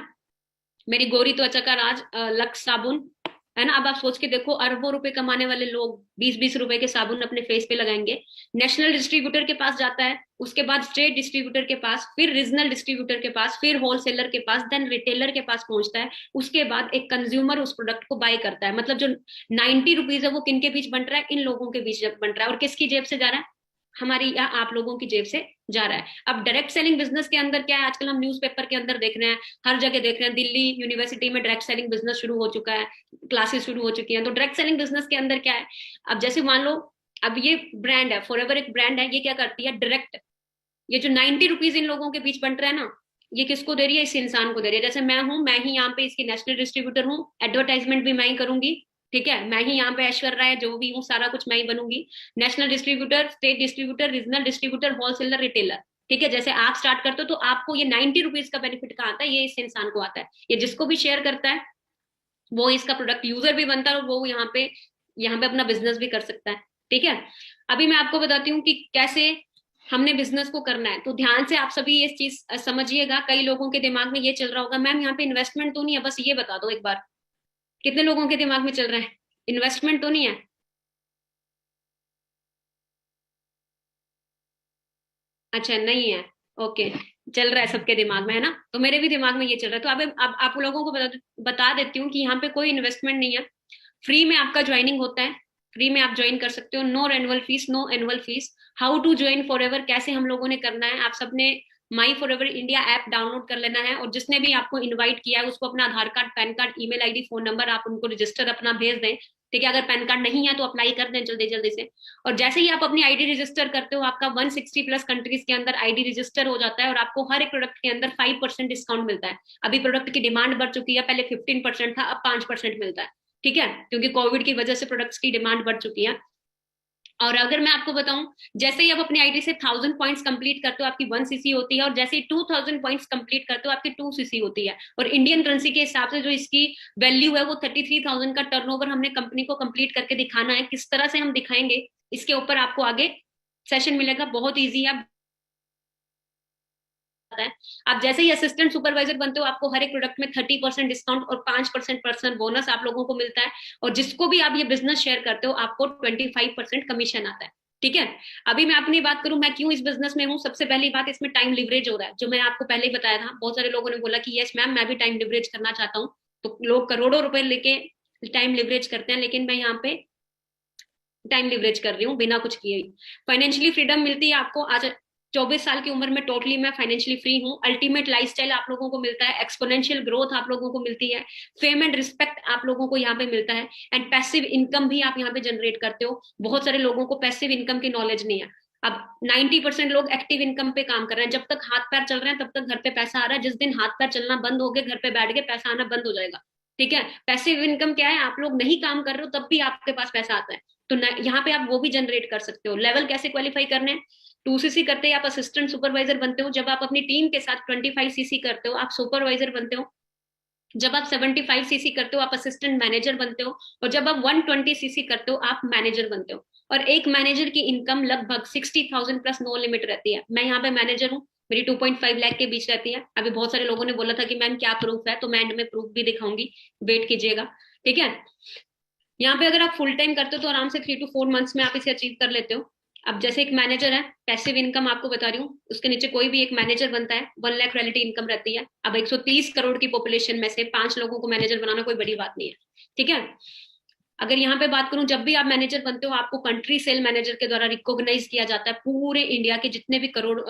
मेरी गोरी त्वचा का राज, लक्स साबुन, है ना? अब आप सोच के देखो, अरबों रुपए कमाने वाले लोग 20-20 रुपए के साबुन अपने फेस पे लगाएंगे। नेशनल डिस्ट्रीब्यूटर के पास जाता है, उसके बाद स्टेट डिस्ट्रीब्यूटर के पास, फिर रीजनल डिस्ट्रीब्यूटर के पास, फिर होलसेलर के पास, देन रिटेलर के पास पहुंचता है। उसके बाद एक कंज्यूमर उस प्रोडक्ट को बाय करता है। मतलब जो 90 रुपीज है वो किन के बीच बंट रहा है? इन लोगों के बीच बंट रहा है। और किसकी जेब से जा रहा है? हमारी या आप लोगों की जेब से जा रहा है। अब डायरेक्ट सेलिंग बिजनेस के अंदर क्या है? आजकल हम न्यूज़पेपर के अंदर देख रहे हैं, हर जगह देख रहे हैं, दिल्ली यूनिवर्सिटी में डायरेक्ट सेलिंग बिजनेस शुरू हो चुका है, क्लासेस शुरू हो चुकी हैं। तो डायरेक्ट सेलिंग बिजनेस के अंदर क्या है? अब जैसे मान लो, अब ये ब्रांड है, फॉरएवर एक ब्रांड है, ये क्या करती है? डायरेक्ट, ये जो 90 रुपीज इन लोगों के बीच बंट रहा है ना, ये किसको दे रही है? इस इंसान को दे रही है। जैसे मैं हूं, मैं ही यहाँ पे इसकी नेशनल डिस्ट्रीब्यूटर हूँ, एडवर्टाइजमेंट भी मैं ही करूंगी। ठीक है, मैं ही यहाँ पे ऐश्वर्या राय जो भी हूँ, सारा कुछ मैं ही बनूंगी। National distributor, state distributor, regional distributor, wholesaler, retailer. ठीक है, जैसे आप स्टार्ट करते हो तो आपको ये 90 रुपीज का बेनिफिट कहाँ आता है? ये इस इंसान को आता है। ये जिसको भी शेयर करता है वो इसका प्रोडक्ट यूजर भी बनता है, और वो यहाँ पे अपना बिजनेस भी कर सकता है। ठीक है, अभी मैं आपको बताती हूँ कि कैसे हमने बिजनेस को करना है। तो ध्यान से आप सभी ये चीज समझिएगा। कई लोगों के दिमाग में ये चल रहा होगा, मैम यहाँ पे इन्वेस्टमेंट तो नहीं है? बस ये बता दो एक बार, कितने लोगों के दिमाग में चल रहा है इन्वेस्टमेंट तो नहीं है? अच्छा, नहीं है। ओके, चल रहा है सबके दिमाग में, है ना? तो मेरे भी दिमाग में ये चल रहा है। तो अब आप लोगों को बता देती हूँ कि यहाँ पे कोई इन्वेस्टमेंट नहीं है। फ्री में आपका ज्वाइनिंग होता है, फ्री में आप ज्वाइन कर सकते हो। No annual fees, no annual fees. How to join forever, कैसे हम लोगों ने करना है? आप सबने my forever India app download कर लेना है, और जिसने भी आपको इनवाइट किया है उसको अपना Aadhaar card, pan card, email ID, phone number, आप उनको रजिस्टर अपना भेज दें। ठीक है, अगर पैन कार्ड नहीं है तो अप्लाई कर दें जल्दी जल्दी से। और जैसे ही आप अपनी आईडी रजिस्टर करते हो, आपका 160 प्लस कंट्रीज के अंदर आईडी रजिस्टर हो जाता है, और आपको हर एक प्रोडक्ट के अंदर 5% डिस्काउंट मिलता है। अभी प्रोडक्ट की डिमांड बढ़ चुकी है, पहले 15% था, अब 5% मिलता है। ठीक है, क्योंकि कोविड की वजह से प्रोडक्ट्स की डिमांड बढ़ चुकी है। और अगर मैं आपको बताऊं, जैसे ही आप अपनी आईडी से 1000 पॉइंट्स कंप्लीट करते हो आपकी 1 सीसी होती है, और जैसे ही 2000 पॉइंट्स कंप्लीट करते हो आपकी 2 सीसी होती है। और इंडियन करेंसी के हिसाब से जो इसकी वैल्यू है वो 33,000 का टर्नओवर हमने कंपनी को कंप्लीट करके दिखाना है। किस तरह से हम दिखाएंगे, इसके ऊपर आपको आगे सेशन मिलेगा, बहुत ईजी है। है, आप जैसे ही असिस्टेंट सुपरवाइजर बनते हो आपको हर एक प्रोडक्ट में 30% डिस्काउंट और 5% पर्सन बोनस आप लोगों को मिलता है। और जिसको भी आप ये बिजनेस शेयर करते हो आपको 25% कमीशन आता है। ठीक है, अभी मैं अपनी बात करूं, मैं क्यों इस बिजनेस में हूँ। सबसे पहली बात, इसमें टाइम लिवरेज हो रहा है, जो मैं आपको पहले ही बताया था। बहुत सारे लोगों ने बोला कि यस मैम, मैं भी टाइम लिवरेज करना चाहता हूँ। तो लोग करोड़ों रुपए लेके टाइम लिवरेज करते हैं, लेकिन मैं यहाँ पे टाइम लिवरेज कर रही हूँ बिना कुछ किए। फाइनेंशियली फ्रीडम मिलती है आपको। आज 24 साल की उम्र में टोटली मैं फाइनेंशियली फ्री हूँ। अल्टीमेट लाइफस्टाइल आप लोगों को मिलता है, एक्सपोनेंशियल ग्रोथ आप लोगों को मिलती है, फेम एंड रिस्पेक्ट आप लोगों को यहाँ पे मिलता है, एंड पैसिव इनकम भी आप यहाँ पे जनरेट करते हो। बहुत सारे लोगों को पैसिव इनकम की नॉलेज नहीं है। अब 90% लोग एक्टिव इनकम पे काम कर रहे हैं। जब तक हाथ पैर चल रहे हैं तब तक घर पे पैसा आ रहा है, जिस दिन हाथ पैर चलना बंद हो गए, घर पे बैठ के पैसा आना बंद हो जाएगा। ठीक है, पैसिव इनकम क्या है? आप लोग नहीं काम कर रहे हो तब भी आपके पास पैसा आता है। तो यहाँ पे आप वो भी जनरेट कर सकते हो। लेवल कैसे क्वालिफाई करने हैं? 2 सीसी करते ही आप असिस्टेंट सुपरवाइजर बनते हो। जब आप अपनी टीम के साथ 25 सीसी करते हो आप सुपरवाइजर बनते हो। जब आप 75 सीसी करते हो आप असिस्टेंट मैनेजर बनते हो। और जब आप 120 सीसी करते हो आप मैनेजर बनते हो। और एक मैनेजर की इनकम लगभग 60,000 प्लस नो लिमिट रहती है। मैं यहाँ पे मैनेजर हूँ, मेरी 2.5 लाख के बीच रहती है। अभी बहुत सारे लोगों ने बोला था कि मैम क्या प्रूफ है, तो मैं एंड में प्रूफ भी दिखाऊंगी, वेट कीजिएगा। ठीक है, यहाँ पे अगर आप फुल टाइम करते हो तो आराम से 3 to 4 मंथ्स में आप इसे अचीव कर लेते हो। अब जैसे एक मैनेजर है, पैसिव इनकम आपको बता रही हूँ, उसके नीचे कोई भी एक मैनेजर बनता है 1 लाख रॉयल्टी इनकम रहती है। अब 130 करोड़ की पॉपुलेशन में से 5 लोगों को मैनेजर बनाना कोई बड़ी बात नहीं है। ठीक है। अगर यहाँ पे बात करूं, जब भी आप मैनेजर बनते हो आपको कंट्री सेल मैनेजर के द्वारा रिकॉग्नाइज किया जाता है पूरे इंडिया के जितने भी करोड़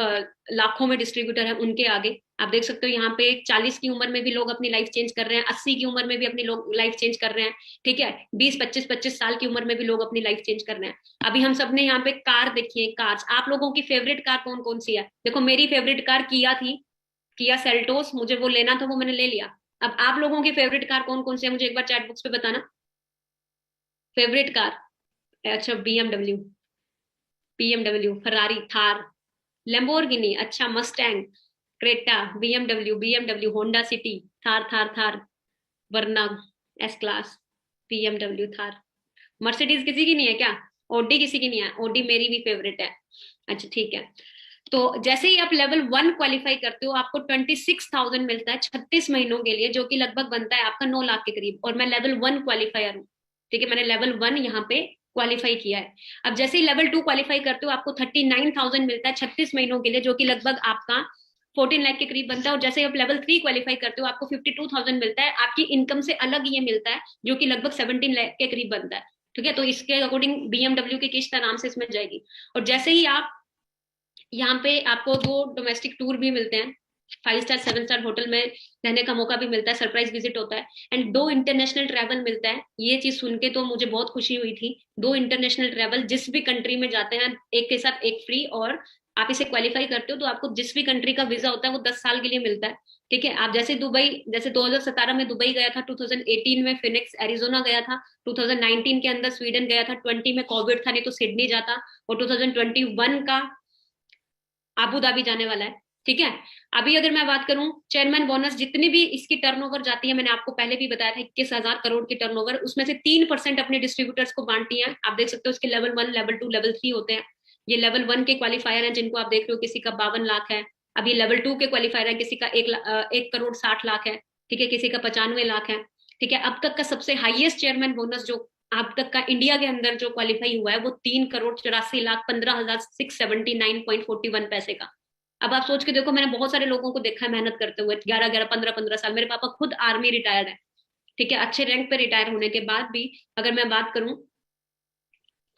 लाखों में डिस्ट्रीब्यूटर हैं उनके आगे। आप देख सकते हो यहाँ पे 40 की उम्र में भी लोग अपनी लाइफ चेंज कर रहे हैं, 80 की उम्र में भी अपनी लोग लाइफ चेंज कर रहे हैं, ठीक है। 20 25 साल की उम्र में भी लोग अपनी लाइफ चेंज कर रहे हैं। अभी हम सब ने यहाँ पे कार देखी है, कार्स। आप लोगों की फेवरेट कार कौन कौन सी है? देखो मेरी फेवरेट कार किया थी, किया सेल्टोस, मुझे वो लेना था, वो मैंने ले लिया। अब आप लोगों की फेवरेट कार कौन कौन सी है मुझे एक बार चैट बॉक्स पे बताना। Favourite car? अच्छा BMW, BMW, Ferrari, Thar, Lamborghini, अच्छा Mustang, Creta, BMW, BMW, Honda City, Thar Thar Thar, वरना S class, BMW, Thar. Mercedes किसी की नहीं है क्या? ओडी किसी की नहीं है? ओडी मेरी भी फेवरेट है। अच्छा ठीक है। तो जैसे ही आप लेवल 1 क्वालिफाई करते हो आपको 26,000 मिलता है 36 महीनों के लिए, जो कि लगभग बनता है आपका 9 लाख के करीब। और मैं लेवल 1 क्वालिफायर हूँ, ठीक है, मैंने लेवल 1 यहाँ पे क्वालिफाई किया है। अब जैसे ही लेवल 2 क्वालिफाई करते हो आपको 39,000 मिलता है 36 महीनों के लिए, जो कि लगभग आपका 14 लाख के करीब बनता है। और जैसे ही आप लेवल 3 क्वालिफाई करते हो आपको 52,000 मिलता है, आपकी इनकम से अलग ये मिलता है, जो कि लगभग 17 लाख के करीब बनता है, ठीक है। तो इसके अकॉर्डिंग बीएमडब्ल्यू की किस्त आराम से इसमें जाएगी। और जैसे ही आप यहाँ पे, आपको 2 डोमेस्टिक टूर भी मिलते हैं, 5 स्टार 7 स्टार होटल में रहने का मौका भी मिलता है, सरप्राइज विजिट होता है, एंड 2 इंटरनेशनल ट्रैवल मिलता है। ये चीज सुन के तो मुझे बहुत खुशी हुई थी। 2 इंटरनेशनल ट्रैवल, जिस भी कंट्री में जाते हैं एक के साथ एक फ्री, और आप इसे क्वालिफाई करते हो तो आपको जिस भी कंट्री का वीजा होता है वो 10 साल के लिए मिलता है, ठीक है। आप जैसे दुबई, जैसे 2017 में दुबई गया था, 2018 में फिनिक्स एरिजोना गया था, 2019 के अंदर स्वीडन गया था, 20 में कोविड था नहीं तो सिडनी जाता, और 2021 का आबू धाबी जाने वाला है, ठीक है। अभी अगर मैं बात करूं चेयरमैन बोनस, जितनी भी इसकी टर्नओवर जाती है, मैंने आपको पहले भी बताया था 21,000 करोड़ की टर्नओवर, उसमें से 3% अपने डिस्ट्रीब्यूटर्स को बांटती है। आप देख सकते हो उसके लेवल 1, लेवल 2, लेवल 3 होते हैं। ये लेवल 1 के क्वालिफायर हैं जिनको आप देख रहे हो, किसी का 52 लाख है। अभी लेवल 2 के क्वालिफायर है, किसी का 1,60,00,000 है, ठीक है, किसी का 95 लाख है, ठीक है। अब तक का सबसे हाईएस्ट चेयरमैन बोनस जो अब तक का इंडिया के अंदर जो क्वालिफाई हुआ है वो 3,84,15,679.41 पैसे का। अब आप सोच के देखो, मैंने बहुत सारे लोगों को देखा है मेहनत करते हुए 11 11 15 15 साल। मेरे पापा खुद आर्मी रिटायर्ड है, ठीक है, अच्छे रैंक पे रिटायर होने के बाद भी अगर मैं बात करूं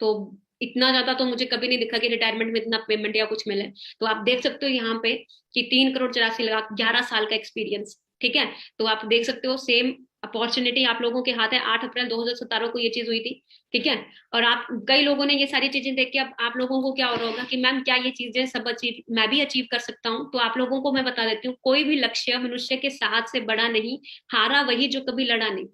तो इतना ज्यादा तो मुझे कभी नहीं दिखा कि रिटायरमेंट में इतना पेमेंट या कुछ मिले। तो आप देख सकते हो यहाँ पे कि 3,84,00,000, 11 साल का एक्सपीरियंस, ठीक है। तो आप देख सकते हो सेम अपॉर्चुनिटी आप लोगों के हाथ है। 8 अप्रैल 2017 को ये चीज हुई थी, ठीक है। और आप कई लोगों ने ये सारी चीजें देख के अब आप लोगों को क्या हो रहा होगा कि मैम क्या ये चीजें सब अचीव मैं भी अचीव कर सकता हूँ? तो आप लोगों को मैं बता देती हूँ, कोई भी लक्ष्य मनुष्य के साहस से बड़ा नहीं, हारा वही जो कभी लड़ा नहीं,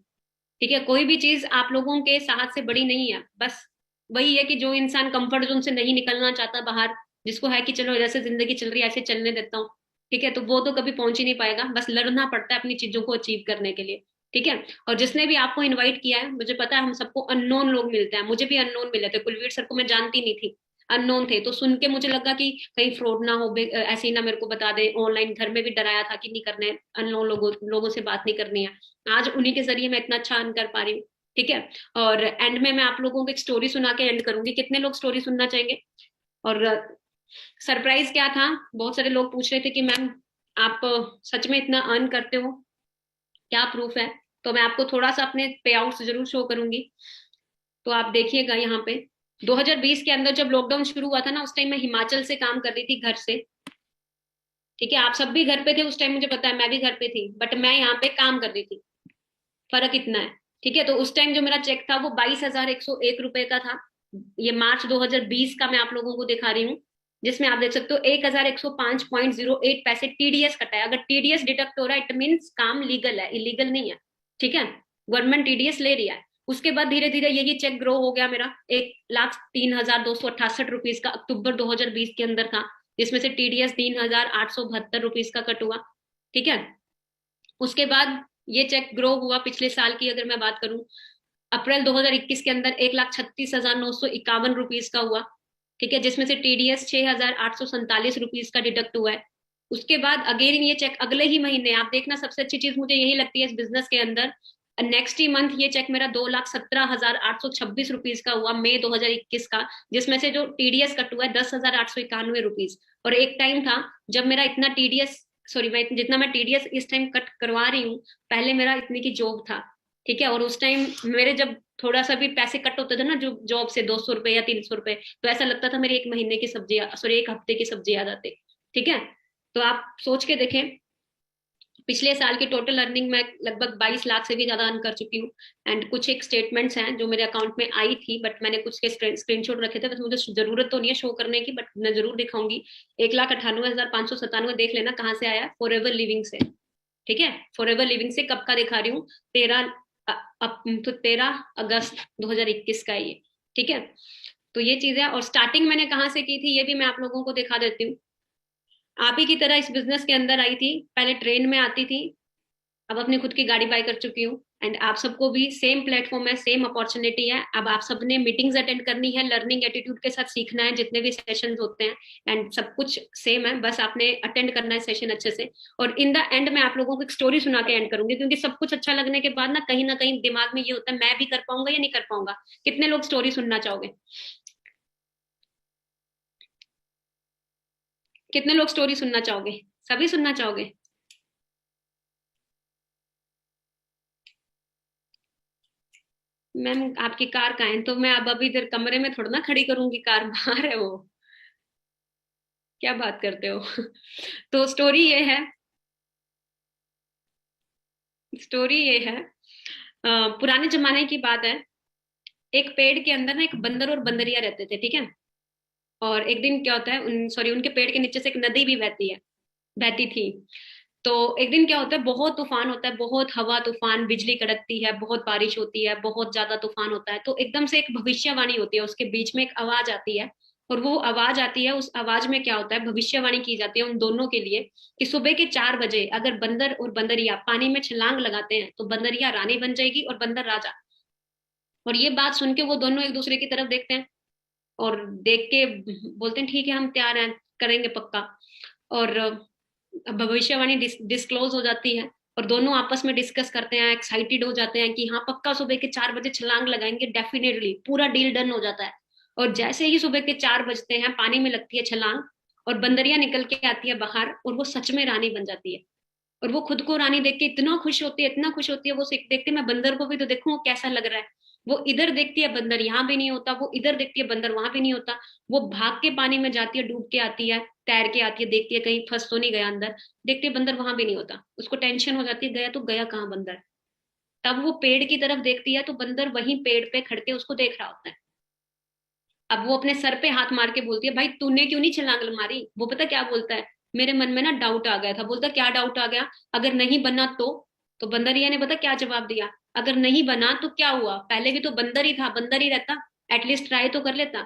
ठीक है। कोई भी चीज आप लोगों के साहस से बड़ी नहीं है। बस वही है कि जो इंसान कंफर्ट जोन से नहीं निकलना चाहता बाहर, जिसको है कि चलो जैसे जिंदगी चल रही है ऐसे चलने देता हूँ, ठीक है, तो वो तो कभी पहुंच ही नहीं पाएगा। बस लड़ना पड़ता है अपनी चीजों को अचीव करने के लिए, ठीक है। और जिसने भी आपको इनवाइट किया है, मुझे पता है हम सबको अननोन लोग मिलते हैं, मुझे भी अननोन मिले थे। कुलवीर सर को मैं जानती नहीं थी, अननोन थे, तो सुन के मुझे लगा कि कहीं फ्रॉड ना हो, ऐसे ही ना मेरे को बता दे। ऑनलाइन घर में भी डराया था कि नहीं करने, अननोन लोगों से बात नहीं करनी है। आज उन्हीं के जरिए मैं इतना अच्छा अर्न कर पा रही हूँ, ठीक है। और एंड में मैं आप लोगों को एक स्टोरी सुना के एंड करूंगी। कितने लोग स्टोरी सुनना चाहेंगे? और सरप्राइज क्या था, बहुत सारे लोग पूछ रहे थे कि मैम आप सच में इतना अर्न करते हो, क्या प्रूफ है? तो मैं आपको थोड़ा सा अपने पे आउट जरूर शो करूंगी। तो आप देखिएगा यहाँ पे 2020 के अंदर जब लॉकडाउन शुरू हुआ था ना, उस टाइम मैं हिमाचल से काम कर रही थी घर से, ठीक है। आप सब भी घर पे थे उस टाइम, मुझे पता है, मैं भी घर पे थी, बट मैं यहाँ पे काम कर रही थी। फर्क इतना है, ठीक है। तो उस टाइम जो मेरा चेक था वो 22,101 रुपए का था। ये मार्च 2020 का मैं आप लोगों को दिखा रही हूँ, जिसमें आप देख सकते हो 1,105.08 पैसे टीडीएस कटा है। अगर टीडीएस डिडक्ट हो रहा है इट मीन्स काम लीगल है, इलीगल नहीं है, ठीक है। गवर्नमेंट टीडीएस ले रही है। उसके बाद धीरे धीरे यही चेक ग्रो हो गया मेरा, 1,03,268 रुपीज का अक्टूबर 2020 के अंदर था, जिसमें से टीडीएस 3,872 रुपीज का कट हुआ, ठीक है। उसके बाद ये चेक ग्रो हुआ पिछले साल की अगर मैं बात करूं, अप्रैल 2021 के अंदर 1,36,951 रुपीज का हुआ, ठीक है, जिसमें से टीडीएस 6,847 रुपीज का डिडक्ट हुआ है। उसके बाद अगेन ये चेक अगले ही महीने, आप देखना सबसे अच्छी चीज मुझे यही लगती है इस बिजनेस के अंदर, नेक्स्ट ही मंथ ये चेक मेरा 2,17,826 रुपीज का हुआ, मई 2021 का, जिसमें से जो टीडीएस कट हुआ है 10,891 रुपीज। और एक टाइम था जब मेरा इतना टीडीएस, सॉरी, मैं जितना मैं टीडीएस इस टाइम कट करवा रही हूँ, पहले मेरा इतने की जॉब था, ठीक है। और उस टाइम मेरे जब थोड़ा सा भी पैसे कट होते थे ना जो जॉब से, 200 रुपए या 300 रुपए, तो ऐसा लगता था मेरी एक महीने की सब्जी, सॉरी एक हफ्ते की सब्जी आ जाती। ठीक है। तो आप सोच के देखें, पिछले साल की टोटल अर्निंग मैं लगभग 22 लाख से भी ज्यादा अर्न कर चुकी हूँ। एंड कुछ एक स्टेटमेंट्स हैं जो मेरे अकाउंट में आई थी, बट मैंने कुछ के स्क्रीनशॉट रखे थे, बस मुझे जरूरत तो नहीं है शो करने की, बट मैं जरूर दिखाऊंगी। 1,98,597 देख लेना कहाँ से आया, फॉर एवर लिविंग से। ठीक है। फॉर एवर लिविंग से कब का दिखा रही हूँ, 13 अगस्त 2021 का है ये। ठीक है। तो ये चीज है। और स्टार्टिंग मैंने कहाँ से की थी ये भी मैं आप लोगों को दिखा देती हूँ। आप ही की तरह इस बिजनेस के अंदर आई थी, पहले ट्रेन में आती थी, अब अपनी खुद की गाड़ी बाय कर चुकी हूँ। एंड आप सबको भी सेम प्लेटफॉर्म है, सेम अपॉर्चुनिटी है। अब आप सबने मीटिंग्स अटेंड करनी है, लर्निंग एटीट्यूड के साथ सीखना है जितने भी सेशन होते हैं। एंड सब कुछ सेम है, बस आपने अटेंड करना है सेशन अच्छे से। और इन द एंड मैं आप लोगों को एक स्टोरी सुना के एंड करूंगी, क्योंकि सब कुछ अच्छा लगने के बाद ना कहीं दिमाग में ये होता है मैं भी कर पाऊंगा या नहीं कर पाऊंगा। कितने लोग स्टोरी सुनना चाहोगे? कितने लोग स्टोरी सुनना चाहोगे? सभी सुनना चाहोगे? मैम आपकी कार कहाँ है? तो मैं अब अभी इधर कमरे में थोड़ा ना खड़ी करूंगी, कार बाहर है वो। क्या बात करते हो? तो स्टोरी ये है, पुराने जमाने की बात है। एक पेड़ के अंदर ना एक बंदर और बंदरिया रहते थे। ठीक है। और एक दिन क्या होता है, उनके पेड़ के नीचे से एक नदी भी बहती थी। तो एक दिन क्या होता है, बहुत तूफान होता है, बहुत हवा तूफान, बिजली कड़कती है, बहुत बारिश होती है, बहुत ज्यादा तूफान होता है। तो एकदम से एक भविष्यवाणी होती है, उसके बीच में एक आवाज आती है। और वो आवाज आती है, उस आवाज में क्या होता है, भविष्यवाणी की जाती है उन दोनों के लिए कि सुबह के 4 बजे अगर बंदर और बंदरिया पानी में छलांग लगाते हैं तो बंदरिया रानी बन जाएगी और बंदर राजा। और ये बात सुन के वो दोनों एक दूसरे की तरफ देखते हैं, और देख के बोलते हैं ठीक है हम तैयार हैं, करेंगे पक्का। और भविष्यवाणी डिस्क्लोज हो जाती है, और दोनों आपस में डिस्कस करते हैं, एक्साइटेड हो जाते हैं कि हाँ पक्का सुबह के 4 बजे छलांग लगाएंगे, डेफिनेटली पूरा डील डन हो जाता है। और जैसे ही सुबह के 4 बजते हैं पानी में लगती है छलांग, और बंदरिया निकल के आती है बाहर, और वो सच में रानी बन जाती है। और वो खुद को रानी देख के इतना खुश होती है, इतना खुश होती है, वो देखती है मैं बंदर को भी तो देखूं वो कैसा लग रहा है। वो इधर देखती है बंदर यहाँ भी नहीं होता, वो इधर देखती है बंदर वहां भी नहीं होता। वो भाग के पानी में जाती है, डूब के आती है, तैर के आती है, देखती है कहीं फंस तो नहीं गया अंदर। देखती है बंदर वहां भी नहीं होता, उसको टेंशन हो जाती है गया तो गया कहाँ बंदर। तब वो पेड़ की तरफ देखती है तो बंदर वहीं पेड़ पे खड़ के उसको देख रहा होता है। अब वो अपने सर पे हाथ मार के बोलती है भाई तूने क्यों नहीं छलांग मारी? वो पता क्या बोलता है, मेरे मन में ना डाउट आ गया था। बोलता क्या डाउट आ गया? अगर नहीं बना तो बंदरिया ने पता क्या जवाब दिया, अगर नहीं बना तो क्या हुआ, पहले भी तो बंदर ही था, बंदर ही रहता, एटलीस्ट ट्राई तो कर लेता।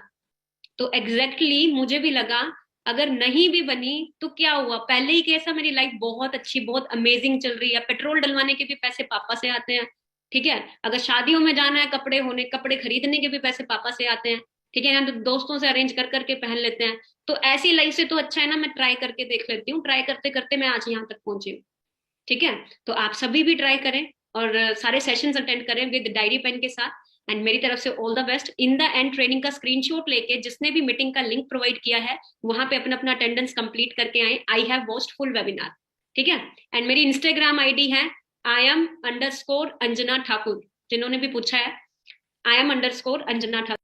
तो एग्जैक्टली मुझे भी लगा, अगर नहीं भी बनी तो क्या हुआ, पहले ही कैसा मेरी लाइफ बहुत अच्छी बहुत अमेजिंग चल रही है, पेट्रोल डलवाने के भी पैसे पापा से आते हैं। ठीक है। अगर शादियों में जाना है, कपड़े खरीदने के भी पैसे पापा से आते हैं। ठीक है ना, तो दोस्तों से अरेंज कर करके पहन लेते हैं। तो ऐसी लाइफ से तो अच्छा है ना मैं ट्राई करके देख लेती हूँ, ट्राई करते करते मैं आज यहाँ तक पहुंची हूँ। ठीक है। तो आप सभी भी ट्राई करें, और सारे सेशंस अटेंड करें विद डायरी पेन के साथ। एंड मेरी तरफ से all the best. In the end training का स्क्रीनशॉट लेके जिसने भी मीटिंग का लिंक प्रोवाइड किया है वहां पे अपना अपना अटेंडेंस कंप्लीट करके आए, I have watched full webinar. ठीक है। एंड मेरी इंस्टाग्राम आईडी है IM_अंजना ठाकुर, जिन्होंने भी पूछा है, IM_अंजना ठाकुर।